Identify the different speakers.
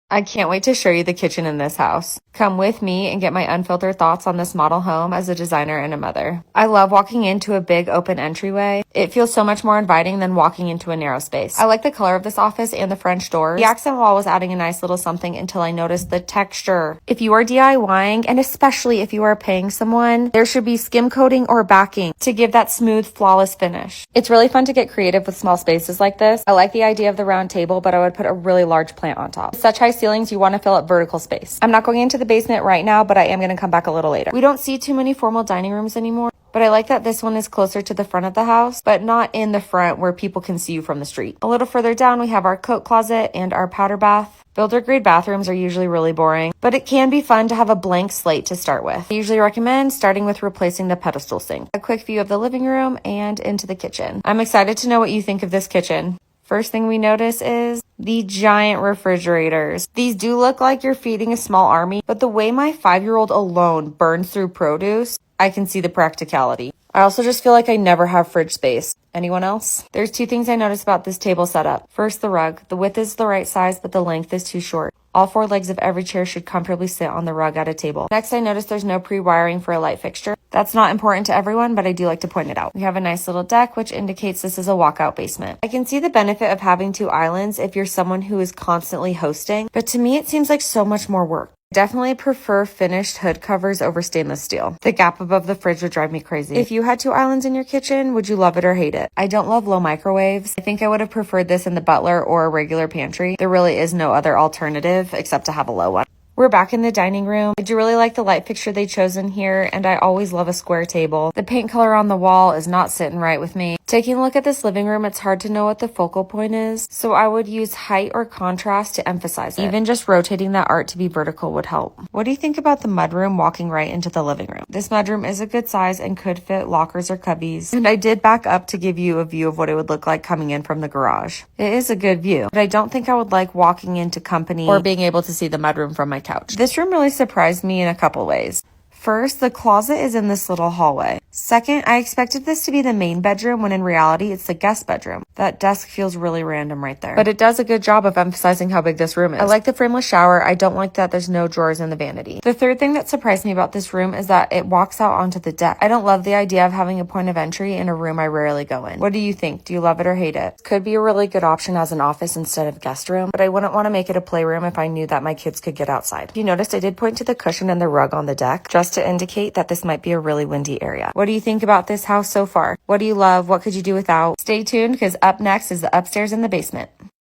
Speaker 1: I can't wait to show you the kitchen in this house. Come with me and get my unfiltered thoughts on this model home as a designer and a mother. I love walking into a big open entryway. It feels so much more inviting than walking into a narrow space. I like the color of this office and the French doors. The accent wall was adding a nice little something until I noticed the texture. If you are DIYing, and especially if you are paying someone, there should be skim coating or backing to give that smooth, flawless finish. It's really fun to get creative with small spaces like this. I like the idea of the round table, but I would put a really large plant on top. With such high ceilings, you want to fill up vertical space. I'm not going into the basement right now, but I am going to come back a little later. We don't see too many formal dining rooms anymore, but I like that this one is closer to the front of the house, but not in the front where people can see you from the street. A little further down, we have our coat closet and our powder bath. Builder grade bathrooms are usually really boring, but it can be fun to have a blank slate to start with. I usually recommend starting with replacing the pedestal sink. A quick view of the living room and into the kitchen. I'm excited to know what you think of this kitchen. First thing we notice is the giant refrigerators. These do look like you're feeding a small army, but the way my 5-year-old alone burns through produce, I can see the practicality. I also just feel like I never have fridge space. Anyone else? There's 2 things I noticed about this table setup. First, the rug. The width is the right size, but the length is too short. All 4 legs of every chair should comfortably sit on the rug at a table. Next, I noticed there's no pre-wiring for a light fixture. That's not important to everyone, but I do like to point it out. We have a nice little deck, which indicates this is a walkout basement. I can see the benefit of having 2 islands if you're someone who is constantly hosting, but to me, it seems like so much more work. Definitely prefer finished hood covers over stainless steel. The gap above the fridge would drive me crazy. If you had 2 islands in your kitchen, would you love it or hate it? I don't love low microwaves. I think I would have preferred this in the butler or a regular pantry. There really is no other alternative except to have a low one. We're back in the dining room. I do really like the light fixture they chose in here, and I always love a square table. The paint color on the wall is not sitting right with me. Taking a look at this living room, it's hard to know what the focal point is, so I would use height or contrast to emphasize it. Even just rotating that art to be vertical would help. What do you think about the mudroom walking right into the living room? This mudroom is a good size and could fit lockers or cubbies, and I did back up to give you a view of what it would look like coming in from the garage. It is a good view, but I don't think I would like walking into company or being able to see the mudroom from my couch. This room really surprised me in a couple ways. First, the closet is in this little hallway. Second, I expected this to be the main bedroom when in reality it's the guest bedroom. That desk feels really random right there. But it does a good job of emphasizing how big this room is. I like the frameless shower. I don't like that there's no drawers in the vanity. The third thing that surprised me about this room is that it walks out onto the deck. I don't love the idea of having a point of entry in a room I rarely go in. What do you think? Do you love it or hate it? Could be a really good option as an office instead of guest room, but I wouldn't want to make it a playroom if I knew that my kids could get outside. You noticed I did point to the cushion and the rug on the deck just to indicate that this might be a really windy area. What do you think about this house so far? What do you love? What could you do without? Stay tuned because up next is the upstairs and the basement.